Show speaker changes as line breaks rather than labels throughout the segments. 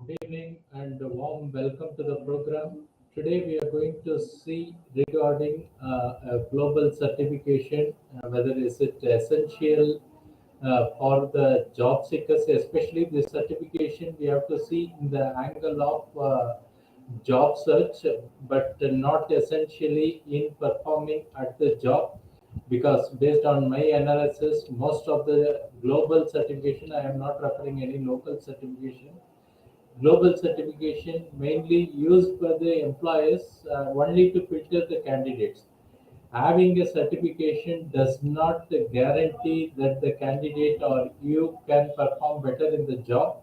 Good evening and a warm welcome to the program. Today we are going to see regarding a global certification, whether is it essential for the job seekers, especially this certification we have to see in the angle of job search, but not essentially in performing at the job. Because based on my analysis, most of the global certification, I am not referring any local certification. Global certification mainly used by the employers only to filter the candidates. Having a certification does not guarantee that the candidate or you can perform better in the job.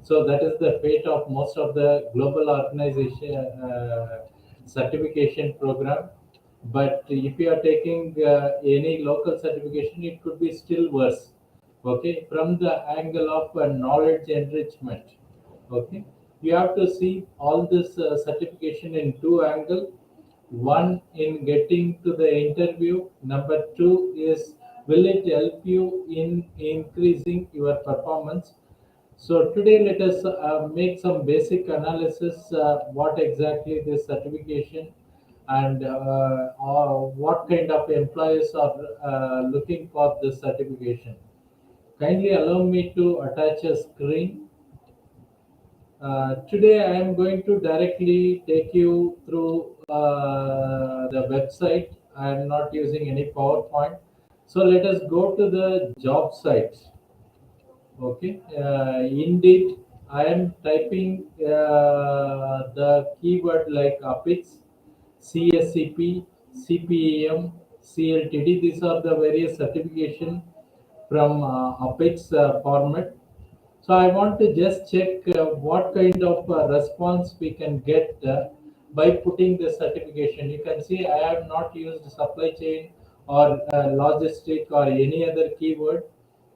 So that is the fate of most of the global organization certification program. But if you are taking any local certification, it could be still worse. Okay, from the angle of knowledge enrichment. Okay, you have to see all this certification in two angles. One, in getting to the interview. Number two is, will it help you in increasing your performance? So today let us make some basic analysis what exactly this certification and what kind of employees are looking for this certification. Kindly allow me to attach a screen. Today I am going to directly take you through the website. I am not using any PowerPoint. So let us go to the job site. Okay, indeed, I am typing the keyword like APICS, CSCP, CPAM, CLTD. These are the various certification from APICS format. So I want to just check what kind of response we can get by putting the certification. You can see I have not used supply chain or logistic or any other keyword,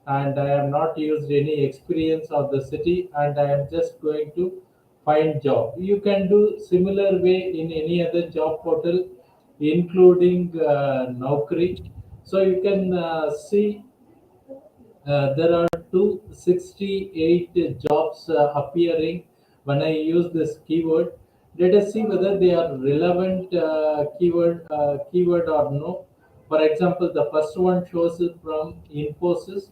and I have not used any experience of the city, and I am just going to find job. You can do similar way in any other job portal, including Naukri. So you can see there are 268 jobs appearing when I use this keyword. Let us see whether they are relevant keyword or no. For example, the first one shows it from Infosys.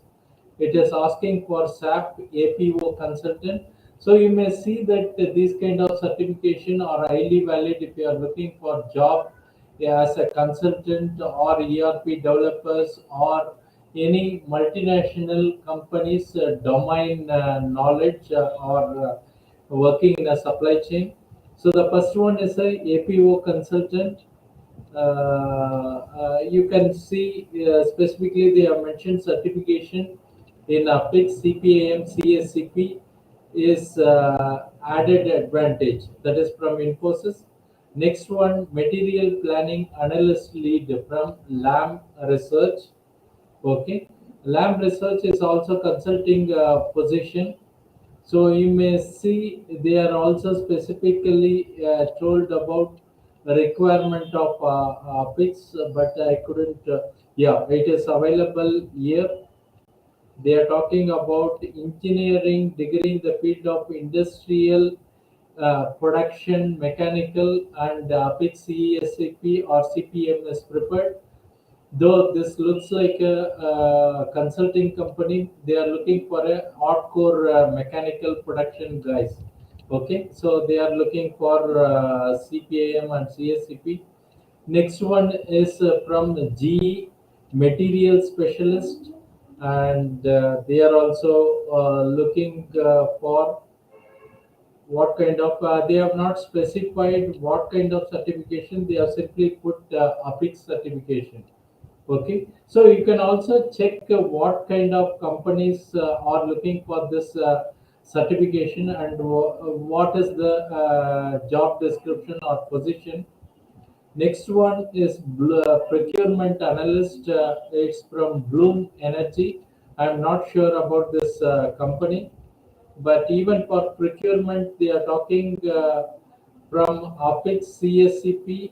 It is asking for SAP APO consultant. So you may see that these kind of certification are highly valid if you are looking for job as a consultant or ERP developers or any multinational companies domain knowledge or working in a supply chain. So the first one is a APO consultant. You can see specifically they have mentioned certification in APICS, CPAM, CSCP is added advantage. That is from Infosys. Next one, material planning analyst lead from LAM Research. Okay, LAM Research is also consulting position. So you may see they are also specifically told about the requirement of PICS, but I couldn't. Yeah, it is available here. They are talking about engineering degree in the field of industrial production, mechanical, and PICS CESCP or CPM is prepared. Though this looks like a consulting company, they are looking for a hardcore mechanical production guys. Okay, so they are looking for CPAM and CSCP. Next one is from GE Material Specialist, and they are also looking for what kind of. They have not specified what kind of certification. They have simply put APICS certification. Okay, so you can also check what kind of companies are looking for this certification and what is the job description or position. Next one is procurement analyst. It's from Bloom Energy. I'm not sure about this company, but even for procurement, they are talking from APICS, CSCP,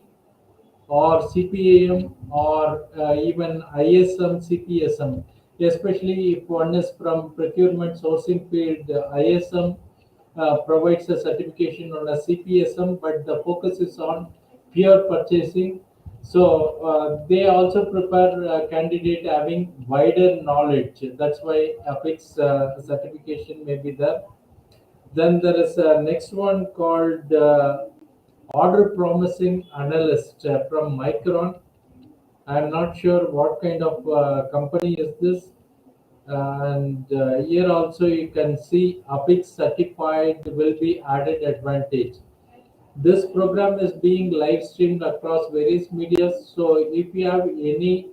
or CPAM, or even ISM, CPSM, especially if one is from procurement sourcing field, ISM, provides a certification on a CPSM, but the focus is on pure purchasing. So they also prepare a candidate having wider knowledge. That's why APICS certification may be there. Then there is a next one called Order Promising Analyst from Micron. I'm not sure what kind of company is this. And here also you can see APICS certified will be added advantage. This program is being live streamed across various media. So if you have any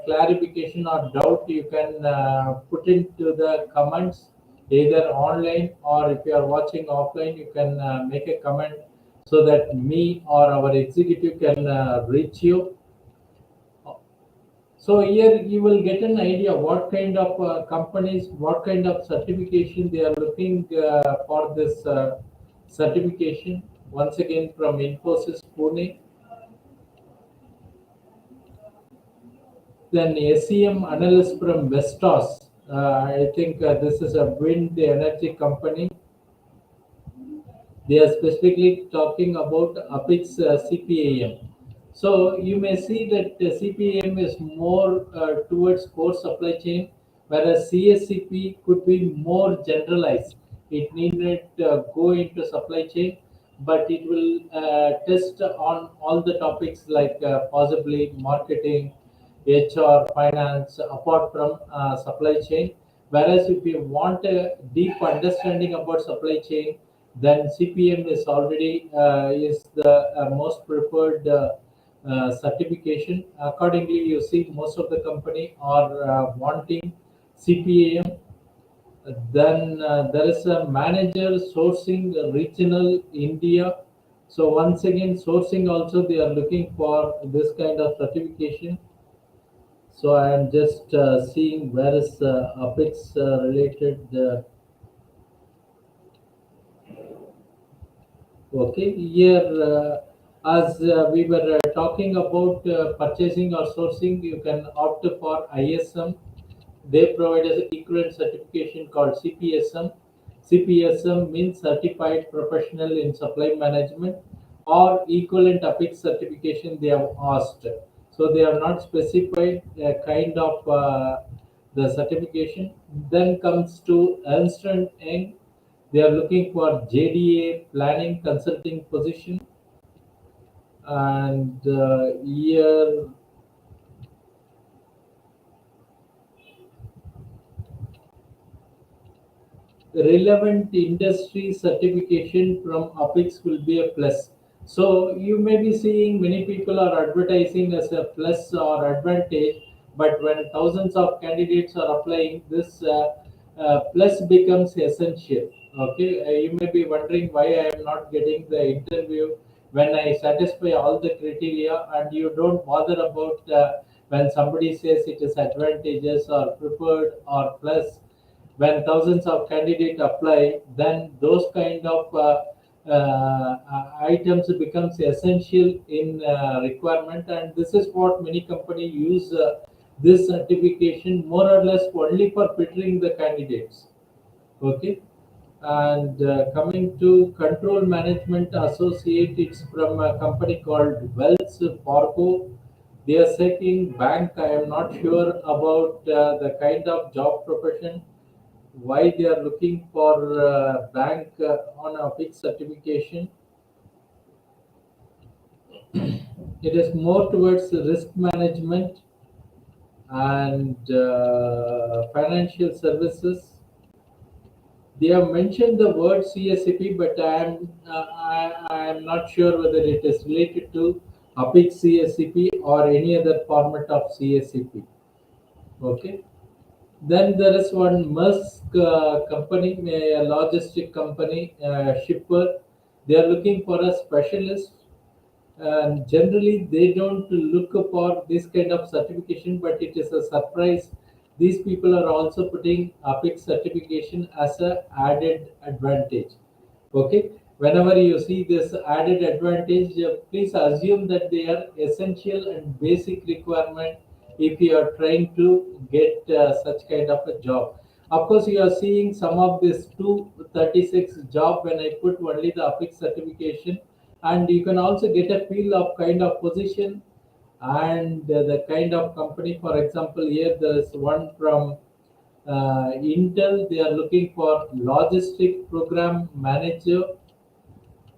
clarification or doubt, you can put into the comments either online, or if you are watching offline, you can make a comment so that me or our executive can reach you. So here you will get an idea what kind of companies, what kind of certification they are looking for this certification. Once again from Infosys Pune. Then SEM analyst from Vestas. I think this is a wind energy company. They are specifically talking about APICS CPAM. So you may see that CPAM is more towards core supply chain, whereas CSCP could be more generalized. It need not go into supply chain, but it will test on all the topics like possibly marketing, HR, finance, apart from supply chain. Whereas if you want a deep understanding about supply chain, then CPM is already is the most preferred certification. Accordingly, you see most of the company are wanting CPAM. Then there is a manager sourcing regional India. So once again, sourcing also they are looking for this kind of certification. So I am just seeing where is APICS related. Okay, here as we were talking about purchasing or sourcing, you can opt for ISM. They provide us equivalent certification called CPSM. CPSM means Certified Professional in Supply Management, or equivalent APICS certification they have asked. So they have not specified a kind of the certification. Then comes to Ernst and Young. They are looking for JDA planning consulting position, and here relevant industry certification from APICS will be a plus. So you may be seeing many people are advertising as a plus or advantage, but when thousands of candidates are applying, this plus becomes essential. Okay, you may be wondering why I am not getting the interview when I satisfy all the criteria, and you don't bother about when somebody says it is advantageous or preferred or plus. When thousands of candidates apply, then those kind of items becomes essential in requirement, and this is what many companies use this certification more or less only for filtering the candidates. Okay, and coming to control management associate, it's from a company called Wells Fargo. They are seeking bank. I am not sure about the kind of job profession, why they are looking for bank on a fixed certification. It is more towards risk management and financial services. They have mentioned the word CSCP, but I am not sure whether it is related to APIC CSCP or any other format of CSCP. Okay. Then there is one Maersk company, a logistic company, shipper. They are looking for a specialist, and generally they don't look for this kind of certification, but it is a surprise. These people are also putting APIC certification as a added advantage. Okay, whenever you see this added advantage, please assume that they are essential and basic requirement if you are trying to get such kind of a job. Of course, you are seeing some of this 236 job when I put only the APICS certification, and you can also get a feel of kind of position and the kind of company. For example, here there is one from Intel. They are looking for logistic program manager,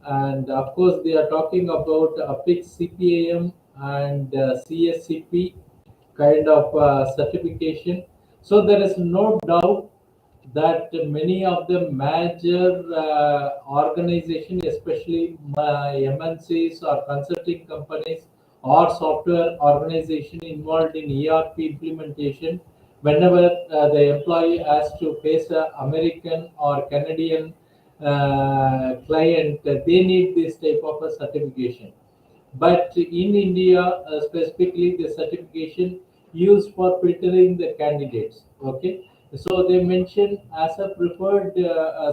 and of course they are talking about APICS CPAM and CSCP kind of certification. So there is no doubt that many of the major organizations, especially MNCs or consulting companies or software organization involved in ERP implementation, whenever the employee has to face a American or Canadian client, they need this type of a certification. But in India, specifically, the certification used for filtering the candidates. Okay, so they mention as a preferred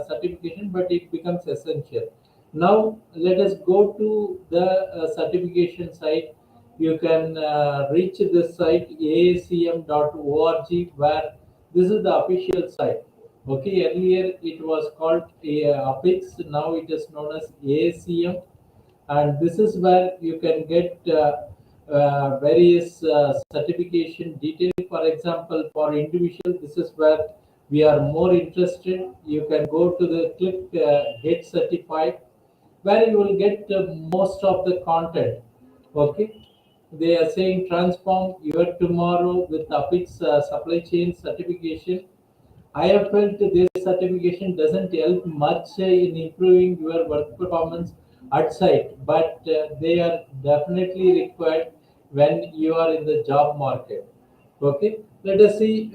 certification, but it becomes essential. Now let us go to the certification site. You can reach this site aacm.org, where this is the official site. Okay, earlier it was called APICS, now it is known as AACM, and this is where you can get various certification detail. For example, for individual, this is where we are more interested. You can go to the click get certified, where you will get most of the content. Okay, they are saying transform your tomorrow with APICS supply chain certification. I have felt this certification doesn't help much in improving your work performance at site, but they are definitely required when you are in the job market. Okay, let us see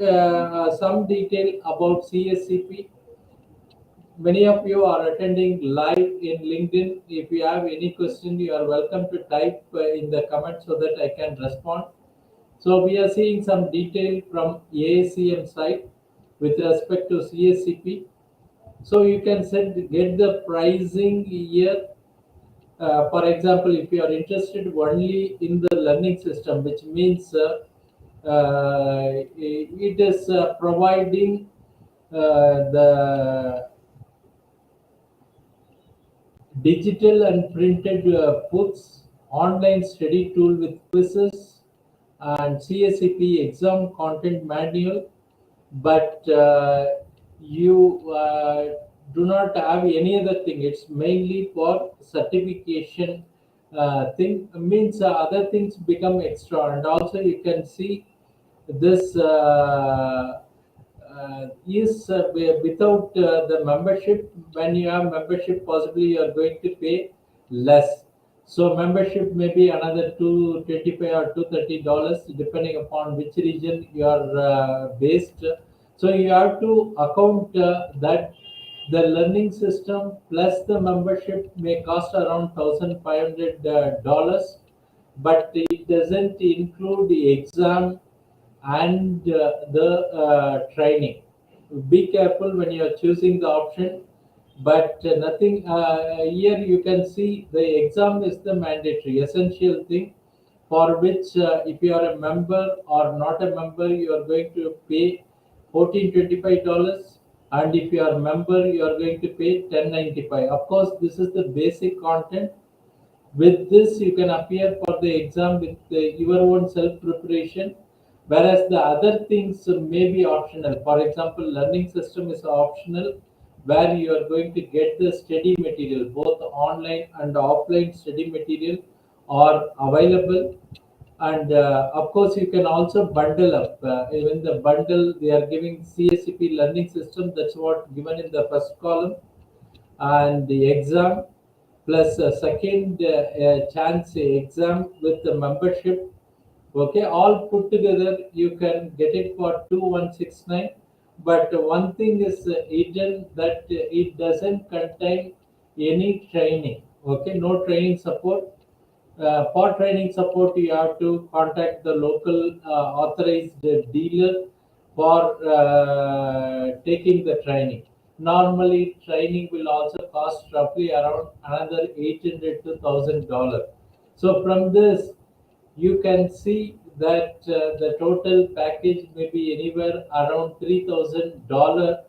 some detail about CSCP. Many of you are attending live in LinkedIn. If you have any question, you are welcome to type in the comment so that I can respond. So we are seeing some detail from AACM site with respect to CSCP. So you can get the pricing here. For example, if you are interested only in the learning system, which means it is providing the digital and printed books, online study tool with quizzes, and CSCP exam content manual, but you do not have any other thing. It's mainly for certification thing. Means other things become extra, and also you can see this is without the membership. When you have membership, possibly you are going to pay less. So membership may be another $225 or $230, depending upon which region you are based. So you have to account that the learning system plus the membership may cost around $1,500, but it doesn't include the exam and the training. Be careful when you are choosing the option, but nothing here. You can see the exam is the mandatory essential thing, for which if you are a member or not a member, you are going to pay $1425, and if you are a member, you are going to pay $1095. Of course, this is the basic content. With this, you can appear for the exam with your own self preparation, whereas the other things may be optional. For example, learning system is optional, where you are going to get the study material, both online and offline study material are available. And of course, you can also bundle up. Even the bundle, they are giving CSCP learning system. That's what given in the first column, and the exam plus a second chance exam with the membership. Okay, all put together you can get it for 2169. But one thing is hidden, that it doesn't contain any training. Okay, no training support. For training support, you have to contact the local authorized dealer for taking the training. Normally, training will also cost roughly around another $800 to $1,000. So from this, you can see that the total package may be anywhere around $3,000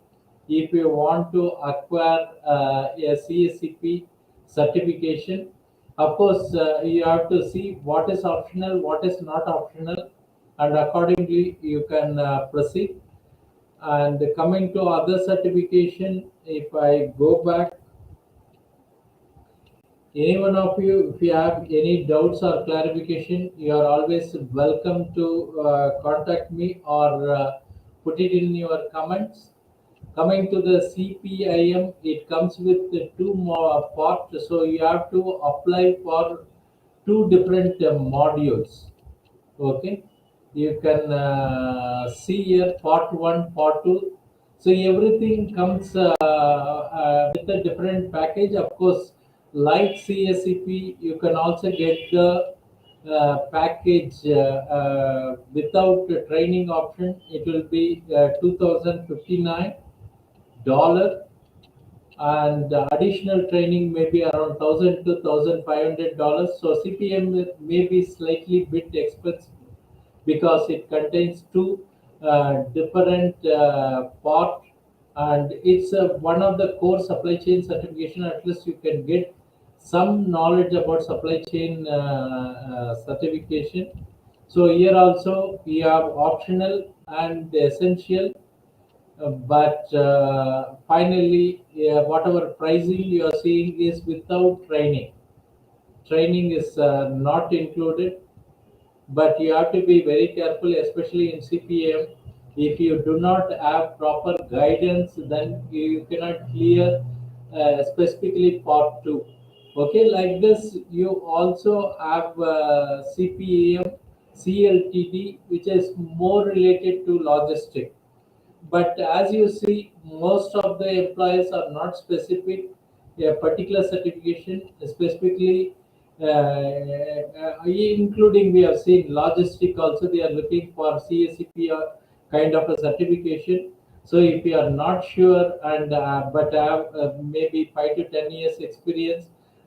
if you want to acquire a CSCP certification. Of course, you have to see what is optional, what is not optional, and accordingly you can proceed. And coming to other certification, if I go back, any one of you, if you have any doubts or clarification, you are always welcome to contact me or put it in your comments. Coming to the CPIM, it comes with the two more parts, so you have to apply for two different modules. Okay, you can see here part 1, part 2. So everything comes with a different package. Of course, like CSCP, you can also get the package without the training option. It will be $2,059, and additional training may be around $1,000 to $1,500. So CPM may be slightly bit expensive because it contains two different part, and it's one of the core supply chain certification. At least you can get some knowledge about supply chain certification. So here also we have optional and essential, but finally, whatever pricing you are seeing is without training. Training is not included, but you have to be very careful, especially in CPM. If you do not have proper guidance, then you cannot clear specifically part 2. Okay, like this, you also have CPM, CLTD, which is more related to logistic. But as you see, most of the employees are not specific a particular certification, specifically including we have seen logistic also they are looking for CSCP or kind of a certification. So if you are not sure and but have maybe 5 to 10 years experience,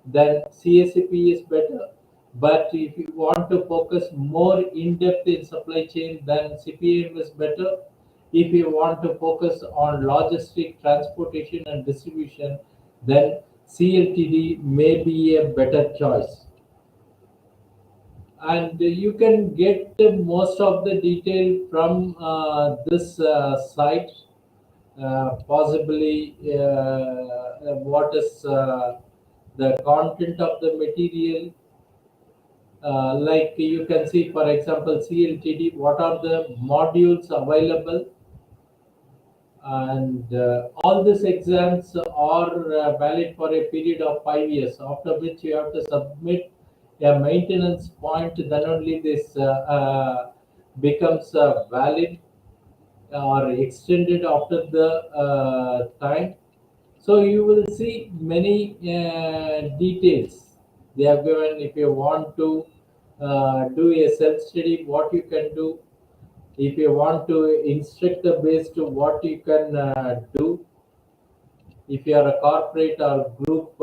then CSCP is better. But if you want to focus more in depth in supply chain, then CPM is better. If you want to focus on logistic, transportation, and distribution, then CLTD may be a better choice. And you can get most of the detail from this site. Possibly, what is the content of the material, like you can see, for example, CLTD, what are the modules available, and all these exams are valid for a period of 5 years, after which you have to submit a maintenance point. Then only this becomes valid or extended after the time. So you will see many details they have given. If you want to do a self study, what you can do. If you want to instruct the base to what you can do. If you are a corporate or group,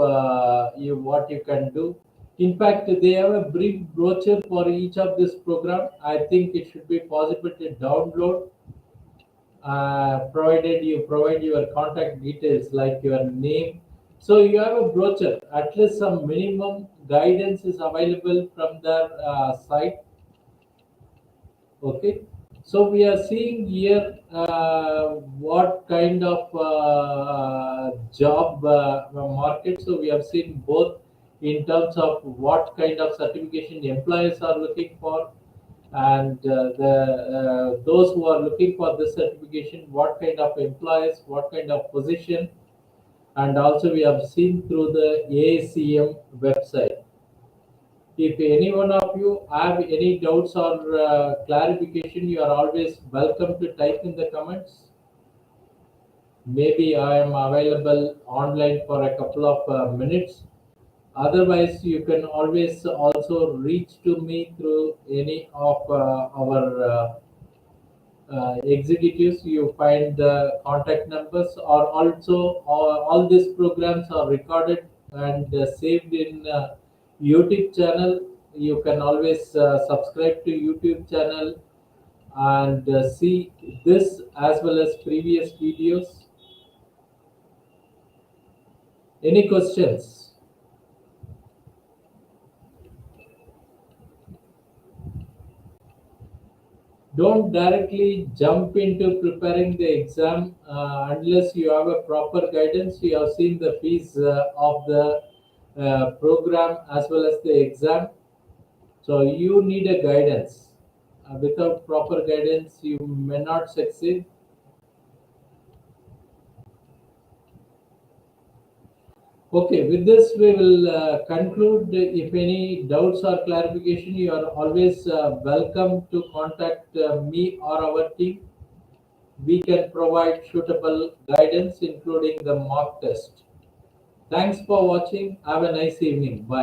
you what you can do. In fact, they have a brief brochure for each of this program. I think it should be possible to download, provided you provide your contact details like your name. So you have a brochure. At least some minimum guidance is available from their site. Okay, so we are seeing here what kind of job market. So we have seen both in terms of what kind of certification employers are looking for, and the those who are looking for this certification, what kind of employers, what kind of position, and also we have seen through the ACM website. If any one of you have any doubts or clarification, you are always welcome to type in the comments. Maybe I am available online for a couple of minutes. Otherwise, you can always also reach to me through any of our executives. You find the contact numbers, or also all these programs are recorded and saved in YouTube channel. you can always subscribe to YouTube channel and see this as well as previous videos. Any questions? Don't directly jump into preparing the exam unless you have a proper guidance. You have seen the fees of the program as well as the exam. So you need a guidance. Without proper guidance, you may not succeed. Okay, with this we will conclude. If any doubts or clarification, you are always welcome to contact me or our team. We can provide suitable guidance, including the mock test. Thanks for watching. Have a nice evening. Bye.